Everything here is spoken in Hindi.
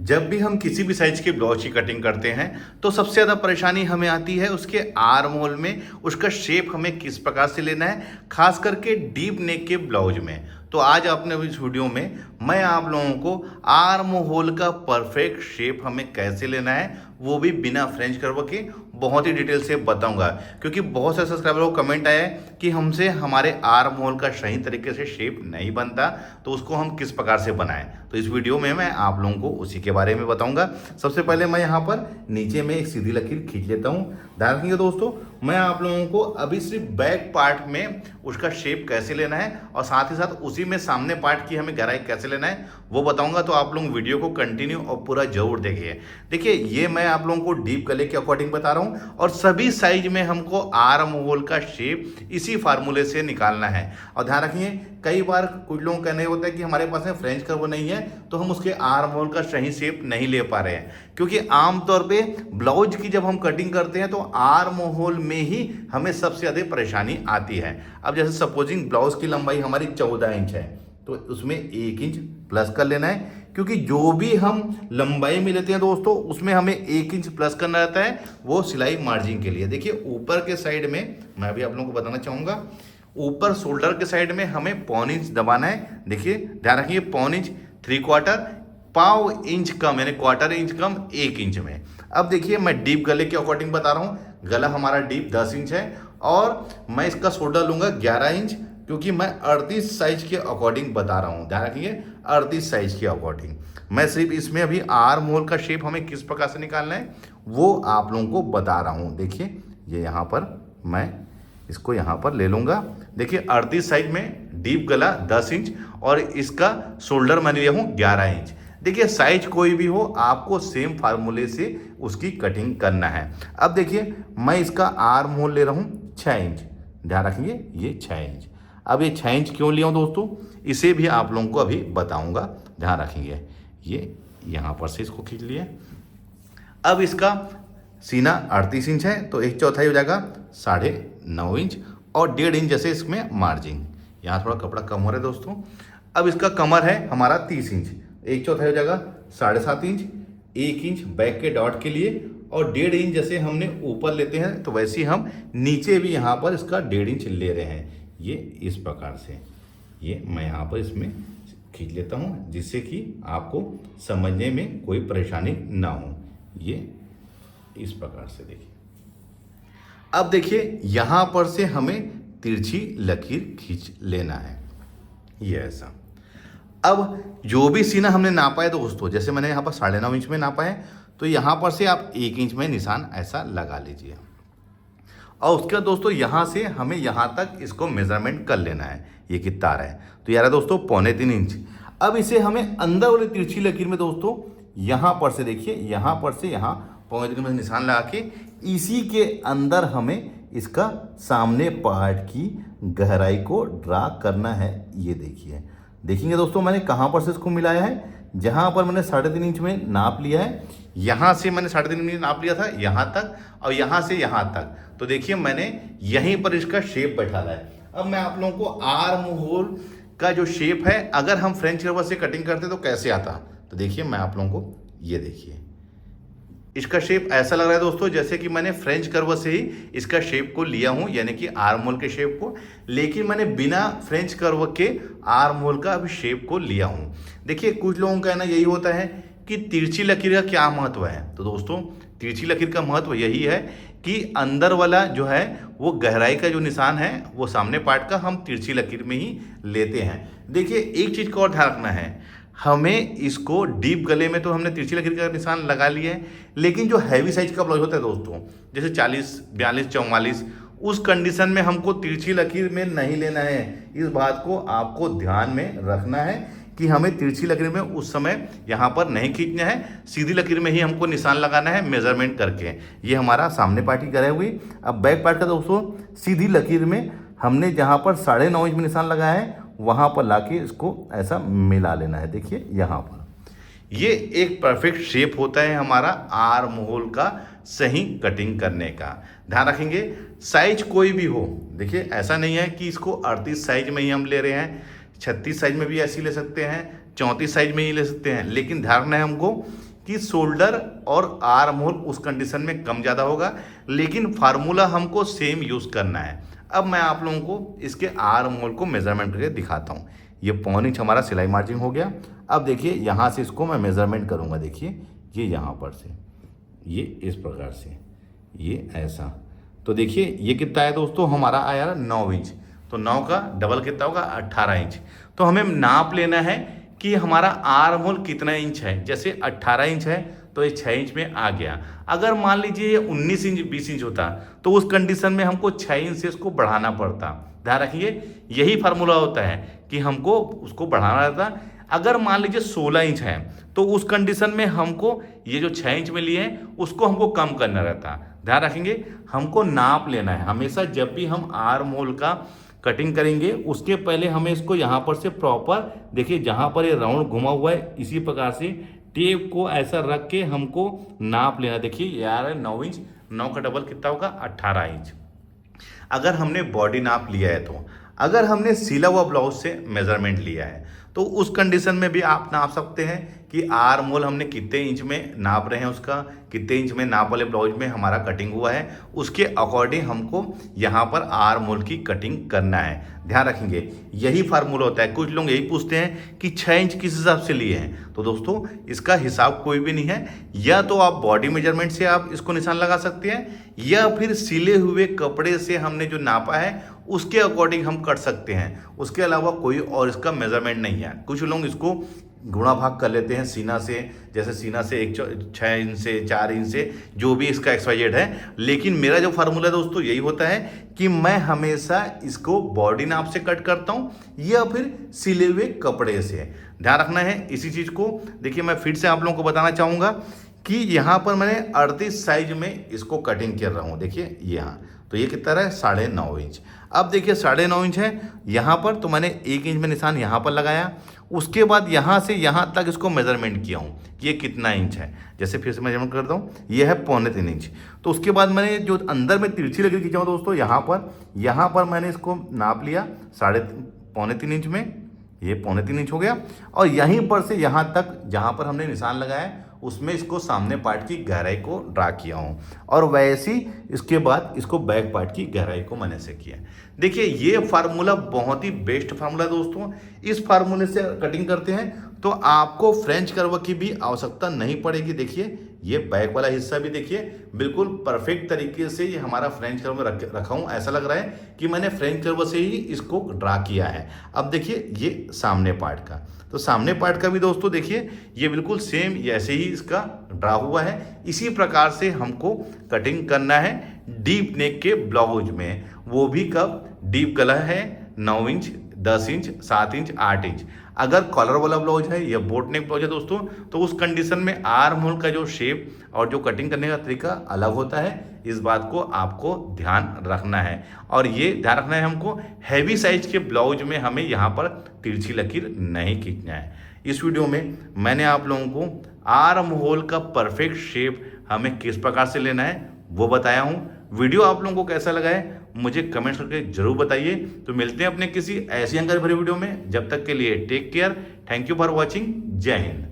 जब भी हम किसी भी साइज के ब्लाउज की कटिंग करते हैं तो सबसे ज़्यादा परेशानी हमें आती है उसके आर्म होल में, उसका शेप हमें किस प्रकार से लेना है, खास करके डीप नेक के ब्लाउज में। तो आज अपने इस वीडियो में मैं आप लोगों को आर्म होल का परफेक्ट शेप हमें कैसे लेना है वो भी बिना फ्रेंच कर्व के बहुत ही डिटेल से बताऊंगा, क्योंकि बहुत से सब्सक्राइबरों को कमेंट आया है कि हमसे हमारे आर्म होल का सही तरीके से शेप नहीं बनता, तो उसको हम किस प्रकार से बनाएं। तो इस वीडियो में मैं आप लोगों को उसी के बारे में बताऊंगा। सबसे पहले मैं यहाँ पर नीचे में एक सीधी लकीर खींच लेता हूँ। ध्यान रखिएगा दोस्तों, मैं आप लोगों को अभी सिर्फ बैक पार्ट में उसका शेप कैसे लेना है और साथ ही साथ उसी में सामने पार्ट की हमें गहराई कैसे लेना है वो बताऊंगा। तो आप लोग वीडियो को कंटिन्यू और पूरा जरूर देखिए। देखिए, ये मैं आप लोगों को डीप गले के अकॉर्डिंग बता रहा हूँ और सभी साइज में हमको आर्म होल का शेप इसी फार्मूले से निकालना है। और ध्यान रखिए, कई बार कुछ लोग कहने होता है कि हमारे पास में फ्रेंच कर्व नहीं है तो हम उसके आर्म होल का सही शेप नहीं ले पा रहे हैं, क्योंकि आमतौर पे ब्लाउज की जब हम कटिंग करते हैं तो आर्म होल में ही हमें सबसे ज़्यादा परेशानी आती है। अब जैसे सपोजिंग ब्लाउज की लंबाई हमारी 14 इंच है तो उसमें 1 इंच प्लस कर लेना है, क्योंकि जो भी हम लंबाई में लेते हैं दोस्तों उसमें हमें 1 इंच प्लस करना रहता है, वो सिलाई मार्जिन के लिए। देखिए, ऊपर के साइड में मैं भी आप लोगों को बताना चाहूँगा, ऊपर शोल्डर के साइड में हमें 1.25 इंच दबाना है। देखिए ध्यान रखिए, 1.25 इंच, 3/4, 1/4 इंच कम यानी 1/4 इंच कम 1 इंच में। अब देखिए, मैं डीप गले के अकॉर्डिंग बता रहा हूँ। गला हमारा डीप 10 इंच है और मैं इसका शोल्डर लूंगा 11 इंच, क्योंकि मैं 38 साइज के अकॉर्डिंग बता रहा हूँ। ध्यान रखिए, 38 साइज के अकॉर्डिंग। मैं सिर्फ इसमें अभी आर्म होल का शेप हमें किस प्रकार से निकालना है वो आप लोगों को बता रहा हूँ। देखिए, ये यहाँ पर मैं इसको यहाँ पर ले लूँगा। देखिए, 38 साइज में डीप गला 10 इंच और इसका शोल्डर मैं लिया हूँ 11 इंच। देखिए, साइज कोई भी हो आपको सेम फार्मूले से उसकी कटिंग करना है। अब देखिए, मैं इसका आर्म होल ले रहा हूँ 6 इंच। ध्यान रखेंगे, ये 6 इंच। अब ये 6 इंच क्यों लिया हूँ दोस्तों, इसे भी आप लोगों को अभी बताऊँगा। ध्यान रखेंगे, ये यहाँ पर से इसको खींच लिए। अब इसका सीना 38 इंच है तो 1/4 हो जाएगा 9.5 इंच और 1.5 इंच जैसे इसमें मार्जिन। यहाँ थोड़ा कपड़ा कम हो रहा है दोस्तों। अब इसका कमर है हमारा 30 इंच, 1/4 हो जाएगा 7.5 इंच, 1 इंच बैक के डॉट के लिए और 1.5 इंच जैसे हमने ऊपर लेते हैं तो वैसे ही हम नीचे भी यहाँ पर इसका 1.5 इंच ले रहे हैं। ये इस प्रकार से, ये मैं यहाँ पर इसमें खींच लेता हूँ जिससे कि आपको समझने में कोई परेशानी ना हो। ये इस प्रकार से देखिए। अब देखिए, यहां पर से हमें तिरछी लकीर खींच लेना है, ये ऐसा। अब जो भी सीना हमने नापा है दोस्तों, जैसे मैंने यहां पर 9.5 इंच में नापा है तो यहां पर से आप 1 इंच में निशान ऐसा लगा लीजिए और उसके बाद दोस्तों यहां से हमें यहां तक इसको मेजरमेंट कर लेना है। ये कितना है तो यार दोस्तों 3.25 इंच। अब इसे हमें अंदर वाली तिरछी लकीर में दोस्तों यहां पर से देखिए, यहां पर से यहां 3.25 में निशान लगा के इसी के अंदर हमें इसका सामने पार्ट की गहराई को ड्रा करना है। ये देखिए, देखेंगे दोस्तों मैंने कहां पर से इसको मिलाया है, जहां पर मैंने 3.5 इंच में नाप लिया है, यहां से मैंने 3.5 इंच नाप लिया था यहां तक और यहां से यहां तक। तो देखिए, मैंने यहीं पर इसका शेप बैठाला है। अब मैं आप लोगों को आर्म होल का जो शेप है अगर हम फ्रेंच कर्व से कटिंग करते तो कैसे आता, तो देखिए मैं आप लोगों को, ये देखिए इसका शेप ऐसा लग रहा है दोस्तों जैसे कि मैंने फ्रेंच कर्व से ही इसका शेप को लिया हूं, यानी कि आर्म होल के शेप को, लेकिन मैंने बिना फ्रेंच कर्व के आर्म होल का अभी शेप को लिया हूं। देखिए, कुछ लोगों का कहना यही होता है कि तिरछी लकीर का क्या महत्व है, तो दोस्तों तिरछी लकीर का महत्व यही है कि अंदर वाला जो है वो गहराई का जो निशान है वो सामने पार्ट का हम तिरछी लकीर में ही लेते हैं। देखिए, एक चीज़ का और ध्यान रखना है, हमें इसको डीप गले में तो हमने तिरछी लकीर का निशान लगा लिया है, लेकिन जो हैवी साइज का ब्लाउज होता है दोस्तों जैसे 40, 42, 44, उस कंडीशन में हमको तिरछी लकीर में नहीं लेना है। इस बात को आपको ध्यान में रखना है कि हमें तिरछी लकीर में उस समय यहाँ पर नहीं खींचना है, सीधी लकीर में ही हमको निशान लगाना है मेजरमेंट करके। ये हमारा सामने पार्ट की गहराई हुई। अब बैक पार्ट का दोस्तों सीधी लकीर में हमने जहाँ पर 9.5 इंच में निशान लगाया है वहाँ पर लाके इसको ऐसा मिला लेना है। देखिए, यहाँ पर ये एक परफेक्ट शेप होता है हमारा आर्म होल का सही कटिंग करने का। ध्यान रखेंगे, साइज कोई भी हो, देखिए ऐसा नहीं है कि इसको 38 साइज में ही हम ले रहे हैं, 36 साइज में भी ऐसी ले सकते हैं, 34 साइज में ही ले सकते हैं, लेकिन ध्यान रखना है हमको कि शोल्डर और आर्म होल उस कंडीशन में कम ज़्यादा होगा, लेकिन फार्मूला हमको सेम यूज़ करना है। अब मैं आप लोगों को इसके आर्म होल को मेजरमेंट करके दिखाता हूँ। ये 1.25 इंच हमारा सिलाई मार्जिन हो गया। अब देखिए यहाँ से इसको मैं मेजरमेंट करूँगा। देखिए ये यहाँ पर से, ये इस प्रकार से, ये ऐसा। तो देखिए ये कितना है दोस्तों, हमारा आया 9 इंच। तो 9 का डबल कितना होगा, 18 इंच। तो हमें नाप लेना है कि हमारा आर्म होल कितना इंच है। जैसे 18 इंच है तो ये 6 इंच में आ गया। अगर मान लीजिए ये 19 इंच 20 इंच होता तो उस कंडीशन में हमको 6 इंच से इसको बढ़ाना पड़ता। ध्यान रखिए यही फार्मूला होता है कि हमको उसको बढ़ाना रहता। अगर मान लीजिए 16 इंच है तो उस कंडीशन में हमको ये जो 6 इंच में लिए हैं उसको हमको कम करना रहता। ध्यान रखेंगे हमको नाप लेना है हमेशा। जब भी हम आर्म होल का कटिंग करेंगे उसके पहले हमें इसको यहाँ पर से प्रॉपर, देखिए जहाँ पर ये राउंड घुमा हुआ है इसी प्रकार से टेप को ऐसा रख के हमको नाप लेना। देखिए यार 9 इंच, 9 का डबल कितना होगा, 18 इंच। अगर हमने बॉडी नाप लिया है तो अगर हमने सिला हुआ ब्लाउज से मेजरमेंट लिया है तो उस कंडीशन में भी आप नाप सकते हैं कि आर्म होल हमने कितने इंच में नाप रहे हैं, उसका कितने इंच में नाप वाले ब्लाउज में हमारा कटिंग हुआ है, उसके अकॉर्डिंग हमको यहाँ पर आर्म होल की कटिंग करना है। ध्यान रखेंगे यही फार्मूला होता है। कुछ लोग यही पूछते हैं कि 6 इंच किस हिसाब से लिए हैं। तो दोस्तों इसका हिसाब कोई भी नहीं है। या तो आप बॉडी मेजरमेंट से आप इसको निशान लगा सकते हैं या फिर सिले हुए कपड़े से हमने जो नापा है उसके अकॉर्डिंग हम कट सकते हैं। उसके अलावा कोई और इसका मेजरमेंट नहीं है। कुछ लोग इसको गुणा भाग कर लेते हैं सीना से, जैसे सीना से 6 इंच से 4 इंच से, जो भी इसका XYZ है। लेकिन मेरा जो फार्मूला दोस्तों यही होता है कि मैं हमेशा इसको बॉडी नाप से कट करता हूँ या फिर सिले हुए कपड़े से। ध्यान रखना है इसी चीज़ को। देखिए मैं फिर से आप लोगों को बताना चाहूँगा कि यहाँ पर मैंने 38 साइज में इसको कटिंग कर रहा हूँ। देखिए यहाँ तो ये कितना रहा है, 9.5 इंच। अब देखिए 9.5 इंच है यहाँ पर, तो मैंने 1 इंच में निशान यहाँ पर लगाया। उसके बाद यहाँ से यहाँ तक इसको मेजरमेंट किया हूँ कि ये कितना इंच है। जैसे फिर से मेजरमेंट करता हूँ, ये है 2.25 इंच। तो उसके बाद मैंने जो अंदर में तिरछी लगी खींचा हूँ दोस्तों, यहाँ पर मैंने इसको नाप लिया 3.5 इंच में, ये 3.25 इंच हो गया। और यहीं पर से यहाँ तक जहाँ पर हमने निशान लगाया उसमें इसको सामने पार्ट की गहराई को ड्रा किया हूँ। और वैसे ही इसके बाद इसको बैक पार्ट की गहराई को मैंने से किया। देखिए ये फार्मूला बहुत ही बेस्ट फार्मूला दोस्तों। इस फार्मूले से कटिंग करते हैं तो आपको फ्रेंच कर्व की भी आवश्यकता नहीं पड़ेगी। देखिए ये बैक वाला हिस्सा भी देखिए बिल्कुल परफेक्ट तरीके से ये हमारा फ्रेंच कर्व रखा हूँ। ऐसा लग रहा है कि मैंने फ्रेंच कर्व से ही इसको ड्रा किया है। अब देखिए ये सामने पार्ट का, तो सामने पार्ट का भी दोस्तों देखिए ये बिल्कुल सेम ऐसे ही इसका ड्रा हुआ है। इसी प्रकार से हमको कटिंग करना है डीप नेक के ब्लाउज में। वो भी कब, डीप गला है 9 इंच, 10 इंच, 7 इंच, 8 इंच। अगर कॉलर वाला ब्लाउज है या बोट नेक ब्लाउज है दोस्तों, तो उस कंडीशन में आर्म होल का जो शेप और जो कटिंग करने का तरीका अलग होता है। इस बात को आपको ध्यान रखना है। और ये ध्यान रखना है हमको हैवी साइज के ब्लाउज में हमें यहाँ पर तिरछी लकीर नहीं खींचना है। इस वीडियो में मैंने आप लोगों को आर्म होल का परफेक्ट शेप हमें किस प्रकार से लेना है वो बताया हूँ। वीडियो आप लोगों को कैसा लगा है मुझे कमेंट्स करके जरूर बताइए। तो मिलते हैं अपने किसी ऐसी जानकारी भरी वीडियो में। जब तक के लिए take care, thank you for watching, जय हिंद।